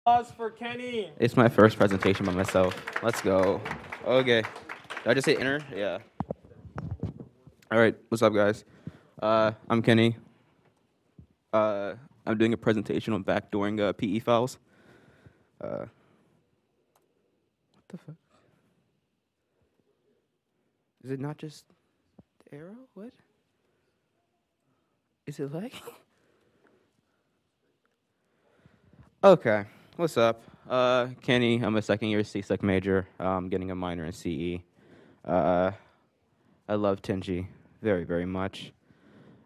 Applause for Kenny. It's my first presentation by myself. Let's go. Okay. Did I just hit enter? Yeah. All right. What's up, guys? I'm Kenny. I'm doing a presentation on backdooring PE files. What the fuck? Is it not just the arrow? What? Is it like? Okay. What's up? Kenny. I'm a second-year CSEC major. I'm getting a minor in CE. I love Tenji very, very much.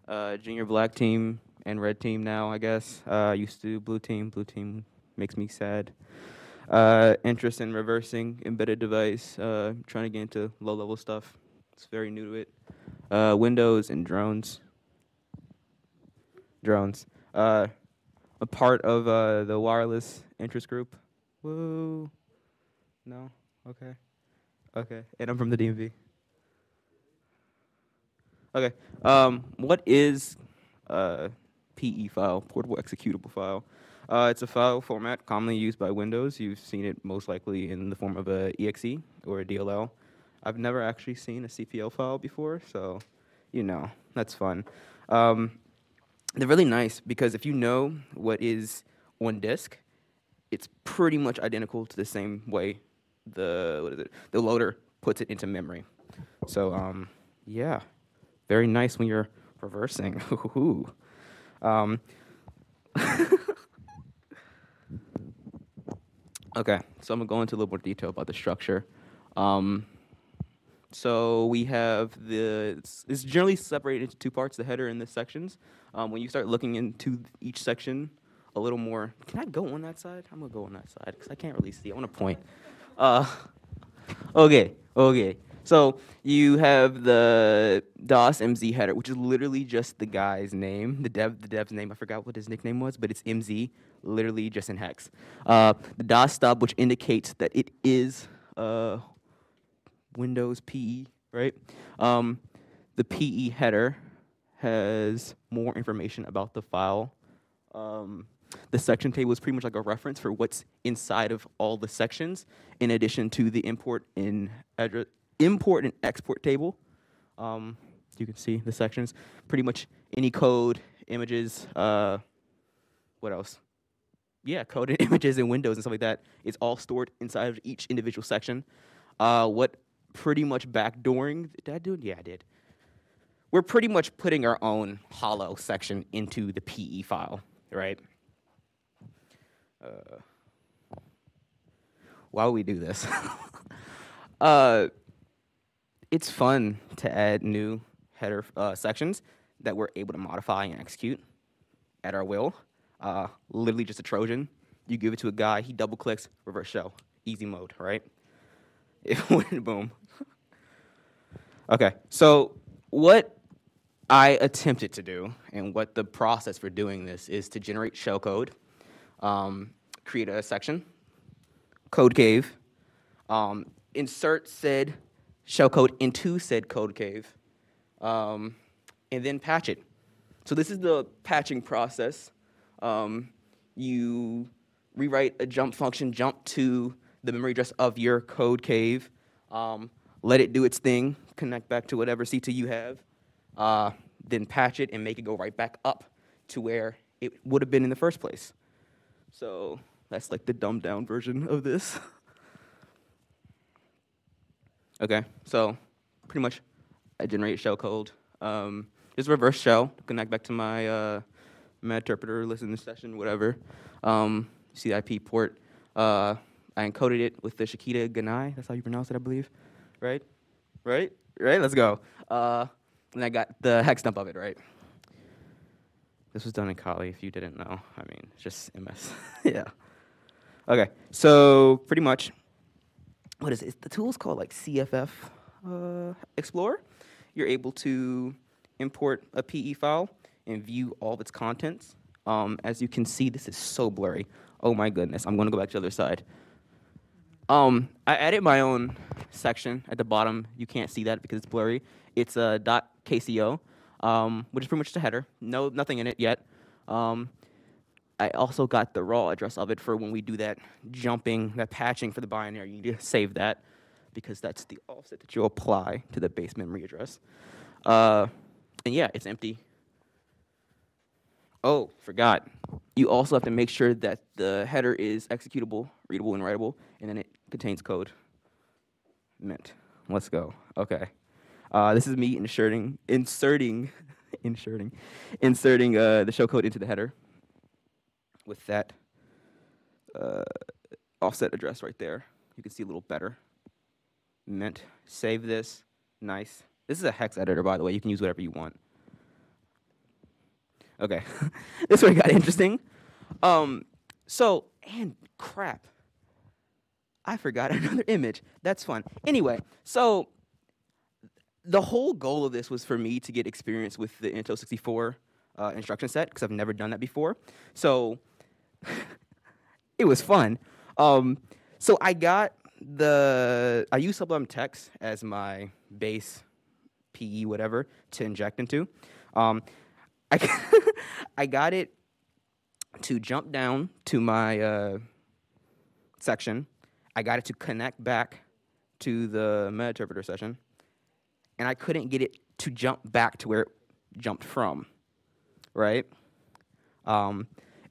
Junior black team and red team now, I guess. Used to blue team. Blue team makes me sad. Interest in reversing embedded device. Trying to get into low-level stuff. It's very new to it. Windows and drones. Drones. A part of the wireless interest group. Woo. No? Okay. Okay. And I'm from the DMV. Okay. What is PE file, portable executable file? It's a file format commonly used by Windows. You've seen it most likely in the form of a EXE or a DLL. I've never actually seen a CPL file before, so that's fun. They're really nice because if you know what is on disk, it's pretty much identical to the same way the loader puts it into memory. So yeah, very nice when you're reversing. Okay, so I'm gonna go into a little more detail about the structure. So we have it's generally separated into two parts, the header and the sections. When you start looking into each section a little more, can I go on that side? I'm gonna go on that side because I can't really see. I want to point. Okay. So you have the DOS MZ header, which is literally just the guy's name, the dev's name. I forgot what his nickname was, but it's MZ, literally just in hex. The DOS stub, which indicates that it is Windows PE, right? The PE header has more information about the file. The section table is pretty much like a reference for what's inside of all the sections, in addition to the import and export table. You can see the sections. Pretty much any code, images, what else? Yeah, code and images and windows and stuff like that. It's all stored inside of each individual section. What pretty much backdooring, did I do it? Yeah, I did. We're pretty much putting our own hollow section into the PE file, right? Why would we do this? It's fun to add new header sections that we're able to modify and execute at our will. Literally just a Trojan. You give it to a guy, he double clicks, reverse shell, easy mode, right? Boom. Okay, so what I attempted to do and what the process for doing this is to generate shellcode, create a section, code cave, insert said shellcode into said code cave, and then patch it. So this is the patching process. You rewrite a jump function, jump to the memory address of your code cave, let it do its thing, connect back to whatever C2 you have, then patch it and make it go right back up to where it would have been in the first place. So that's like the dumbed down version of this. Okay, so pretty much I generate shellcode. Just reverse shell, connect back to my my interpreter, listen to session, whatever. You see the IP port. I encoded it with the Shakita Ganai. That's how you pronounce it, I believe. Right? Let's go. And I got the hex dump of it, right? This was done in Kali, if you didn't know. I mean, it's just MS. Yeah. Okay, so pretty much, what is it? The tool's called like CFF Explorer. You're able to import a PE file and view all of its contents. As you can see, this is so blurry. Oh my goodness, I'm gonna go back to the other side. I added my own section at the bottom. You can't see that because it's blurry. It's a .kco, which is pretty much the header. Nothing in it yet. I also got the raw address of it for when we do that jumping, that patching for the binary. You need to save that because that's the offset that you apply to the base memory address. And yeah, it's empty. Oh, forgot. You also have to make sure that the header is executable, readable, and writable, and then it contains code. Mint. Let's go. Okay. This is me inserting the ShellCode into the header with that offset address right there. You can see a little better. Mint. Save this. Nice. This is a hex editor, by the way. You can use whatever you want. Okay. This one got interesting. And crap. I forgot another image. That's fun. Anyway, so the whole goal of this was for me to get experience with the Intel 64 instruction set, because I've never done that before. So it was fun. So I used Sublime Text as my base PE whatever to inject into. I got it to jump down to my section. I got it to connect back to the meta interpreter session, and I couldn't get it to jump back to where it jumped from, right? And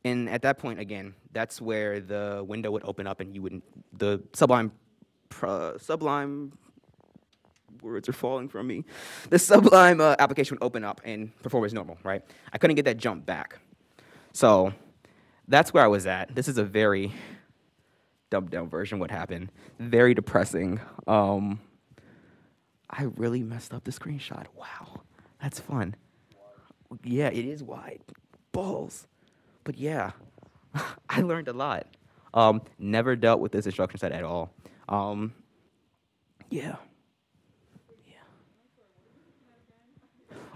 at that point, again, that's where the window would open up, and the Sublime words are falling from me. The Sublime application would open up and perform as normal, right? I couldn't get that jump back. So that's where I was at. This is a very dumbed down version of what happened. Very depressing. I really messed up the screenshot. Wow, that's fun. Yeah, it is wide. Balls. But yeah, I learned a lot. Never dealt with this instruction set at all. Yeah.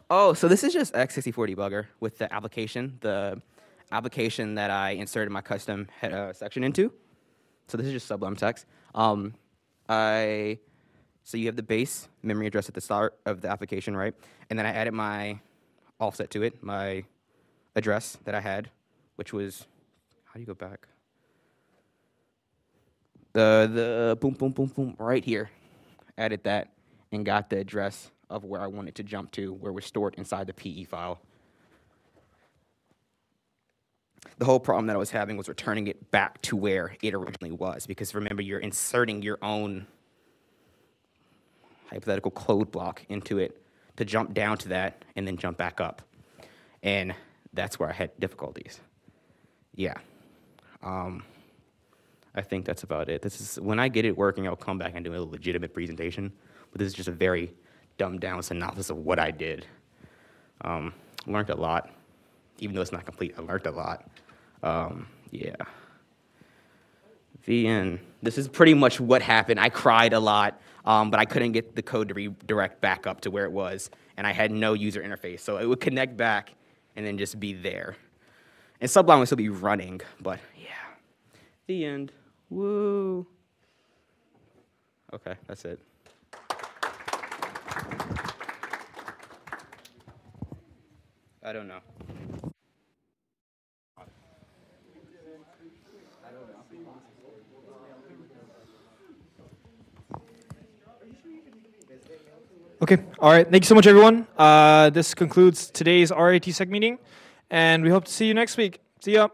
Oh, so this is just x64 debugger with the application that I inserted my custom section into. So this is just Sublime Text. So you have the base memory address at the start of the application, right? And then I added my offset to it, my address that I had, which was, how do you go back? The boom, boom, boom, boom, right here. Added that and got the address of where I wanted to jump to, where we're stored inside the PE file. The whole problem that I was having was returning it back to where it originally was, because remember, you're inserting your own hypothetical code block into it to jump down to that and then jump back up. And that's where I had difficulties. Yeah. I think that's about it. This is, when I get it working, I'll come back and do a legitimate presentation. But this is just a very dumbed down synopsis of what I did. Learned a lot. Even though it's not complete, I learned a lot. Yeah. The end. This is pretty much what happened. I cried a lot, but I couldn't get the code to redirect back up to where it was, and I had no user interface. So it would connect back and then just be there. And Sublime would still be running, but yeah. The end. Woo. Okay, that's it. I don't know. Okay, all right. Thank you so much, everyone. This concludes today's RAT Sec meeting, and we hope to see you next week. See ya.